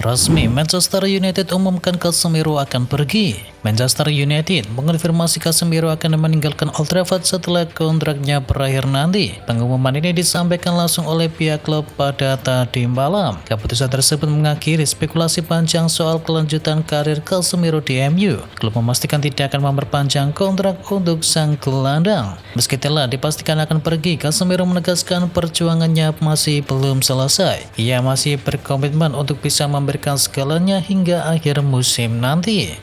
Resmi, Manchester United umumkan Casemiro akan pergi. Manchester United mengonfirmasi Casemiro akan meninggalkan Old Trafford setelah kontraknya berakhir nanti. Pengumuman ini disampaikan langsung oleh pihak klub pada tadi malam. Keputusan tersebut mengakhiri spekulasi panjang soal kelanjutan karir Casemiro di MU. Klub memastikan tidak akan memperpanjang kontrak untuk sang gelandang. Meski telah dipastikan akan pergi, Casemiro menegaskan perjuangannya masih belum selesai. Ia masih berkomitmen untuk bisa memberikan segalanya hingga akhir musim nanti.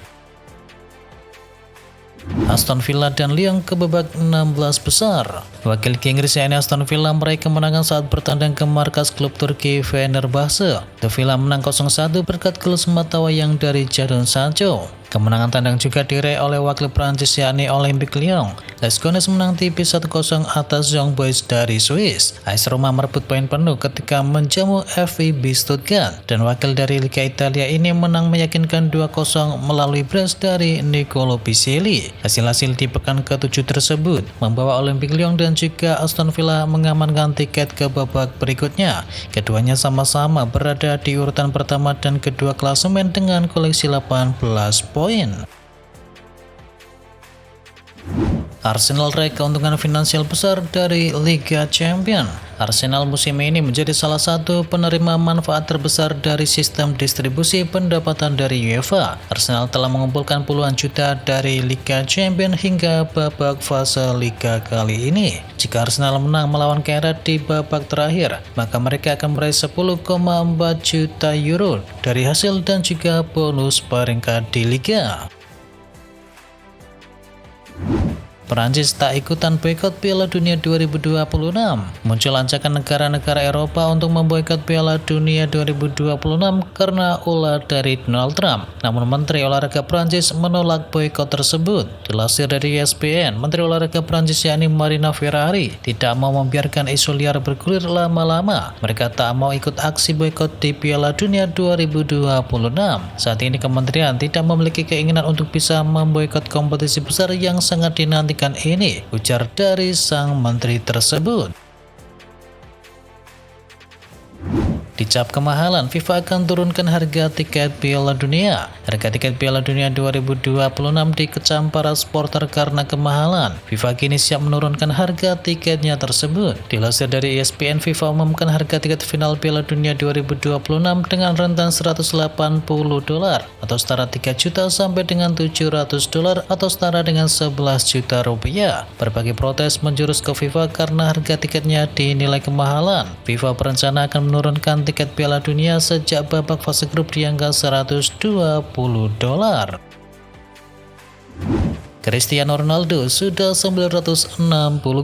Aston Villa dan Lyon ke babak 16 besar. Wakil Inggris yakni Aston Villa meraih kemenangan saat bertandang ke markas klub Turki Fenerbahce. The Villa menang 0-1 berkat gol sematawayang dari Jadon Sancho. Kemenangan tandang juga diraih oleh wakil Prancis yakni Olympique Lyon. Les Gunners menang tipis 1-0 atas Young Boys dari Swiss. AS Roma merebut poin penuh ketika menjamu VfB Stuttgart. Dan wakil dari Liga Italia ini menang meyakinkan 2-0 melalui brace dari Nicolo Piselli. Hasil-hasil di pekan ke-7 tersebut membawa Olympique Lyon dan juga Aston Villa mengamankan tiket ke babak berikutnya. Keduanya sama-sama berada di urutan pertama dan kedua klasemen dengan koleksi 18 poin. Arsenal raih keuntungan finansial besar dari Liga Champions. Arsenal musim ini menjadi salah satu penerima manfaat terbesar dari sistem distribusi pendapatan dari UEFA. Arsenal telah mengumpulkan puluhan juta dari Liga Champions hingga babak fase Liga kali ini. Jika Arsenal menang melawan Kairat di babak terakhir, maka mereka akan meraih 10,4 juta euro dari hasil dan juga bonus peringkat di Liga. Perancis tak ikutan boikot Piala Dunia 2026. Muncul ajakan negara-negara Eropa untuk memboikot Piala Dunia 2026 karena ulah dari Donald Trump. Namun Menteri Olahraga Perancis menolak boikot tersebut. Dilansir dari ESPN, Menteri Olahraga Perancis yakni Marina Ferrari tidak mau membiarkan isu liar bergulir lama-lama. Mereka tak mau ikut aksi boikot di Piala Dunia 2026. Saat ini kementerian tidak memiliki keinginan untuk bisa memboikot kompetisi besar yang sangat dinanti ini, ujar dari sang menteri tersebut. Dicap kemahalan, FIFA akan turunkan harga tiket Piala Dunia. Harga tiket Piala Dunia 2026 dikecam para supporter karena kemahalan. FIFA kini siap menurunkan harga tiketnya tersebut. Dilansir dari ESPN, FIFA umumkan harga tiket final Piala Dunia 2026 dengan rentan $180 atau setara 3 juta sampai dengan $700 atau setara dengan 11 juta rupiah. Berbagai protes menjurus ke FIFA karena harga tiketnya dinilai kemahalan. FIFA berencana akan menurunkan tiket Piala Dunia sejak babak fase grup di angka $120. Cristiano Ronaldo sudah 960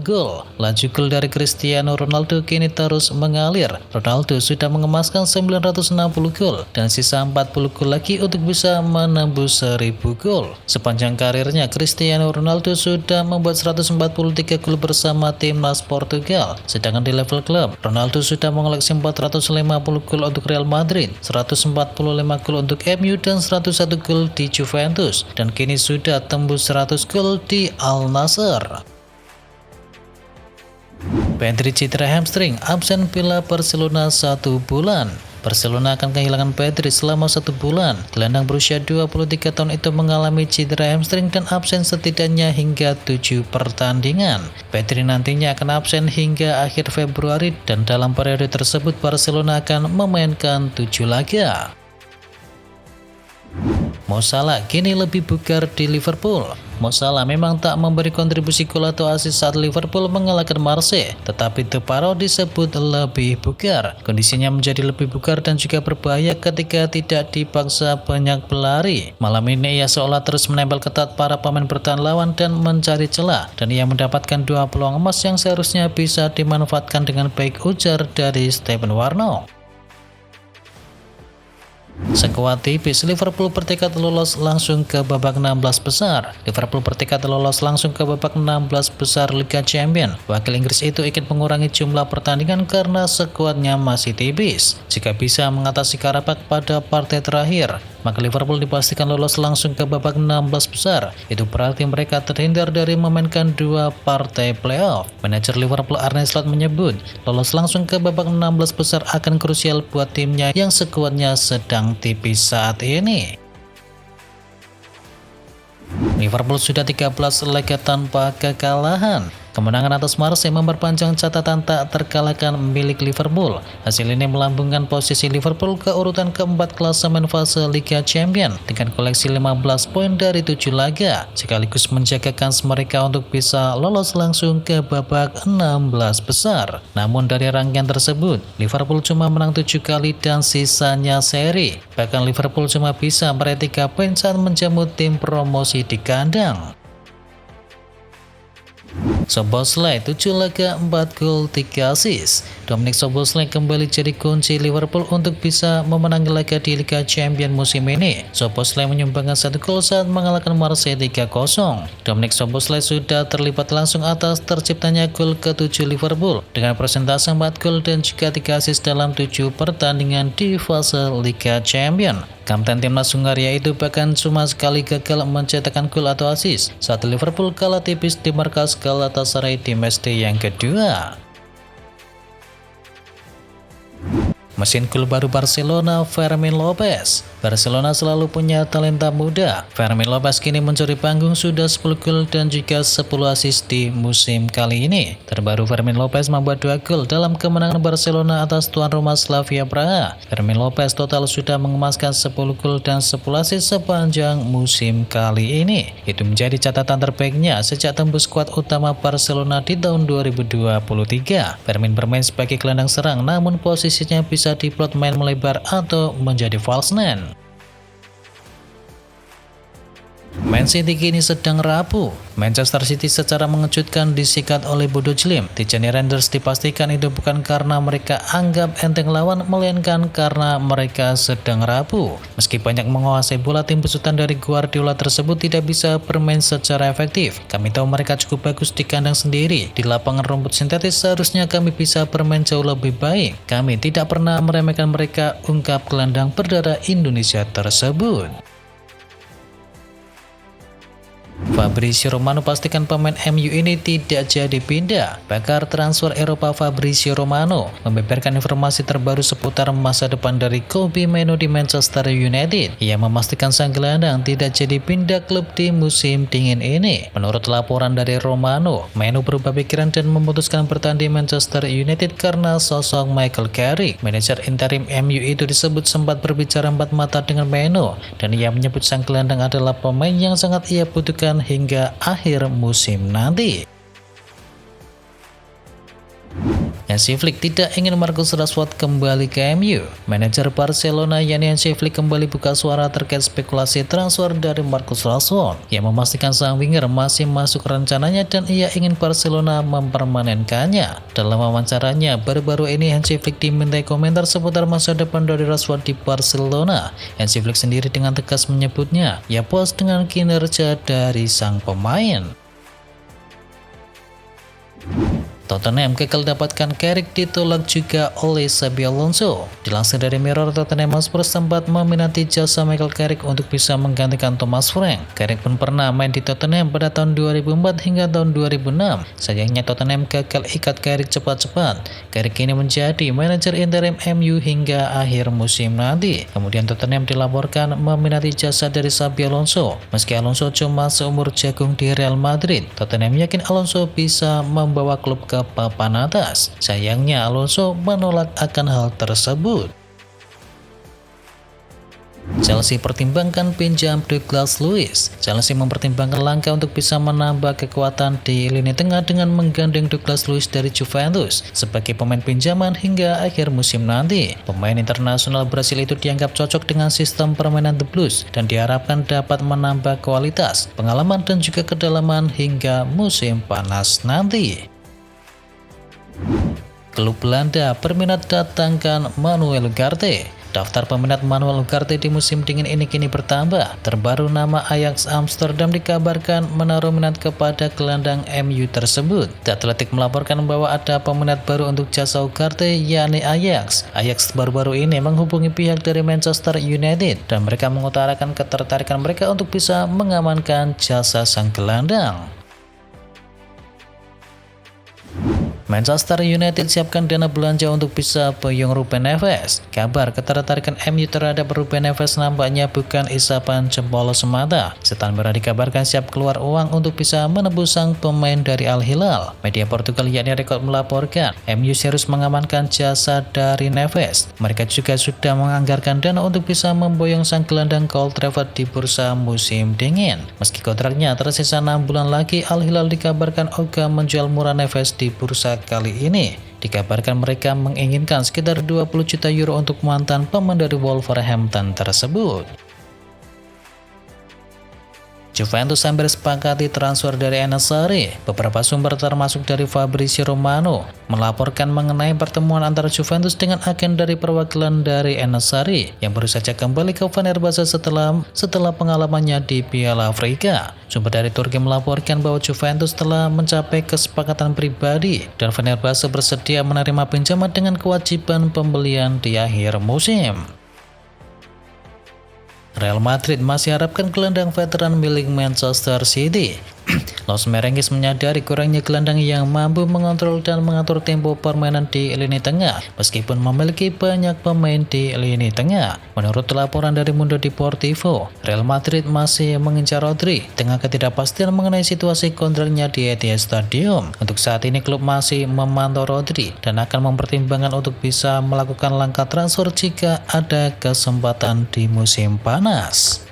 gol. Laju gol dari Cristiano Ronaldo kini terus mengalir. Ronaldo sudah mengemaskan 960 gol dan sisa 40 gol lagi untuk bisa menembus 1000 gol. Sepanjang karirnya, Cristiano Ronaldo sudah membuat 143 gol bersama timnas Portugal. Sedangkan di level klub, Ronaldo sudah mengoleksi 450 gol untuk Real Madrid, 145 gol untuk MU dan 101 gol di Juventus, dan kini sudah tembus 100 gol di Al Nassr. Pedri cedera hamstring, absen Villa Barcelona 1 bulan. Barcelona akan kehilangan Pedri selama 1 bulan. Gelandang berusia 23 tahun itu mengalami cedera hamstring dan absen setidaknya hingga 7 pertandingan. Pedri nantinya akan absen hingga akhir Februari dan dalam periode tersebut Barcelona akan memainkan 7 laga. Mo Salah kini lebih bugar di Liverpool. Mo Salah memang tak memberi kontribusi gol atau assist saat Liverpool mengalahkan Marseille, tetapi Teparo disebut lebih bugar. Kondisinya menjadi lebih bugar dan juga berbahaya ketika tidak dipaksa banyak berlari. Malam ini ia seolah terus menempel ketat para pemain bertahan lawan dan mencari celah, dan ia mendapatkan 2 peluang emas yang seharusnya bisa dimanfaatkan dengan baik, ujar dari Stephen Warnock. Sekuat tipis, Liverpool bertekad lolos langsung ke babak 16 besar. Liverpool bertekad lolos langsung ke babak 16 besar Liga Champions. Wakil Inggris itu ingin mengurangi jumlah pertandingan karena skuadnya masih tipis. Jika bisa mengatasi Karabakh pada partai terakhir, maka Liverpool dipastikan lolos langsung ke babak 16 besar. Itu berarti mereka terhindar dari memainkan 2 partai playoff. Manajer Liverpool Arne Slot menyebut, lolos langsung ke babak 16 besar akan krusial buat timnya yang skuadnya sedang tipis saat ini. Liverpool sudah 13 laga tanpa kekalahan. Kemenangan atas Marseille memperpanjang catatan tak terkalahkan milik Liverpool. Hasil ini melambungkan posisi Liverpool ke urutan keempat klasemen fase Liga Champions dengan koleksi 15 poin dari 7 laga, sekaligus menjaga kans mereka untuk bisa lolos langsung ke babak 16 besar. Namun dari rangkaian tersebut, Liverpool cuma menang 7 kali dan sisanya seri. Bahkan Liverpool cuma bisa meraih 3 poin saat menjamu tim promosi di kandang. Szoboszlai 7 laga 4 gol 3 assist. Dominik Szoboszlai kembali jadi kunci Liverpool untuk bisa memenangi laga di Liga Champions musim ini. Szoboszlai menyumbangkan 1 gol saat mengalahkan Marseille 3-0. Dominik Szoboszlai sudah terlibat langsung atas terciptanya gol ke-7 Liverpool dengan persentase 4 gol dan juga 3 assist dalam 7 pertandingan di fase Liga Champions. Kapten timnas Hungaria itu bahkan cuma sekali gagal mencetakkan gol atau assist saat Liverpool kalah tipis di markas Galatasaray di matchday yang kedua. Mesin gol baru Barcelona, Fermín López. Barcelona selalu punya talenta muda. Fermín López kini mencuri panggung, sudah 10 gol dan juga 10 assist di musim kali ini. Terbaru Fermín López membuat 2 gol dalam kemenangan Barcelona atas tuan rumah Slavia Praha. Fermín López total sudah mengemaskan 10 gol dan 10 assist sepanjang musim kali ini. Itu menjadi catatan terbaiknya sejak tembus skuad utama Barcelona di tahun 2023. Fermín bermain sebagai gelandang serang, namun posisinya bisa diplot main melebar atau menjadi false nine. Man City kini sedang rapuh. Manchester City secara mengejutkan disikat oleh Bodo Glimt. Tijani Randers dipastikan itu bukan karena mereka anggap enteng lawan, melainkan karena mereka sedang rapuh. Meski banyak menguasai bola, tim besutan dari Guardiola tersebut tidak bisa bermain secara efektif. Kami tahu mereka cukup bagus di kandang sendiri. Di lapangan rumput sintetis seharusnya kami bisa bermain jauh lebih baik. Kami tidak pernah meremehkan mereka, ungkap gelandang berdarah Indonesia tersebut. Fabrizio Romano pastikan pemain MU ini tidak jadi pindah. Pakar transfer Eropa Fabrizio Romano membeberkan informasi terbaru seputar masa depan dari Kobbie Mainoo di Manchester United. Ia memastikan sang gelandang tidak jadi pindah klub di musim dingin ini. Menurut laporan dari Romano, Mainoo berubah pikiran dan memutuskan bertahan di Manchester United karena sosok Michael Carrick. Manajer interim MU itu disebut sempat berbicara empat mata dengan Mainoo, dan ia menyebut sang gelandang adalah pemain yang sangat ia butuhkan hingga akhir musim nanti. Hansi Flick tidak ingin Marcus Rashford kembali ke MU. Manajer Barcelona Hansi Flick kembali buka suara terkait spekulasi transfer dari Marcus Rashford. Ia memastikan sang winger masih masuk rencananya dan ia ingin Barcelona mempermanenkannya. Dalam wawancaranya baru-baru ini, Hansi Flick dimintai komentar seputar masa depan dari Rashford di Barcelona. Hansi Flick sendiri dengan tegas menyebutnya ia puas dengan kinerja dari sang pemain. Tottenham gagal dapatkan Carrick, ditolak juga oleh Xabi Alonso. Dilansir dari Mirror, Tottenham Hotspur sempat meminati jasa Michael Carrick untuk bisa menggantikan Thomas Frank. Carrick pun pernah main di Tottenham pada tahun 2004 hingga tahun 2006. Sayangnya Tottenham gagal ikat Carrick cepat-cepat. Carrick kini menjadi manajer interim MU hingga akhir musim nanti. Kemudian Tottenham dilaporkan meminati jasa dari Xabi Alonso. Meski Alonso cuma seumur jagung di Real Madrid, Tottenham yakin Alonso bisa membawa klub ke papan atas. Sayangnya Alonso menolak akan hal tersebut. Chelsea pertimbangkan pinjam Douglas Luiz. Chelsea mempertimbangkan langkah untuk bisa menambah kekuatan di lini tengah dengan menggandeng Douglas Luiz dari Juventus sebagai pemain pinjaman hingga akhir musim nanti. Pemain internasional Brasil itu dianggap cocok dengan sistem permainan The Blues dan diharapkan dapat menambah kualitas, pengalaman dan juga kedalaman hingga musim panas nanti. Klub Belanda berminat datangkan Manuel Ugarte. Daftar peminat Manuel Ugarte di musim dingin ini kini bertambah. Terbaru nama Ajax Amsterdam dikabarkan menaruh minat kepada gelandang MU tersebut. The Athletic melaporkan bahwa ada peminat baru untuk jasa Ugarte, yakni Ajax. Ajax baru-baru ini menghubungi pihak dari Manchester United dan mereka mengutarakan ketertarikan mereka untuk bisa mengamankan jasa sang gelandang. Manchester United siapkan dana belanja untuk bisa boyong Ruben Neves. Kabar ketertarikan MU terhadap Ruben Neves nampaknya bukan isapan jempol semata. Setan Merah dikabarkan siap keluar uang untuk bisa menebus sang pemain dari Al Hilal. Media Portugal yakni Record melaporkan MU serius mengamankan jasa dari Neves. Mereka juga sudah menganggarkan dana untuk bisa memboyong sang gelandang Old Trafford di bursa musim dingin. Meski kontraknya tersisa 6 bulan lagi, Al Hilal dikabarkan ogah menjual murah Neves di bursa kali ini. Dikabarkan mereka menginginkan sekitar 20 juta euro untuk mantan pemain dari Wolverhampton tersebut. Juventus hampir sepakati transfer dari Enes Sarri. Beberapa sumber termasuk dari Fabrizio Romano melaporkan mengenai pertemuan antara Juventus dengan agen dari perwakilan dari Enes Sarri yang baru saja kembali ke Fenerbahce setelah pengalamannya di Piala Afrika. Sumber dari Turki melaporkan bahwa Juventus telah mencapai kesepakatan pribadi dan Fenerbahce bersedia menerima pinjaman dengan kewajiban pembelian di akhir musim. Real Madrid masih harapkan gelandang veteran milik Manchester City. Los Merengues menyadari kurangnya gelandang yang mampu mengontrol dan mengatur tempo permainan di lini tengah, meskipun memiliki banyak pemain di lini tengah. Menurut laporan dari Mundo Deportivo, Real Madrid masih mengincar Rodri dengan ketidakpastian mengenai situasi kontraknya di Etihad Stadium. Untuk saat ini klub masih memantau Rodri dan akan mempertimbangkan untuk bisa melakukan langkah transfer jika ada kesempatan di musim panas.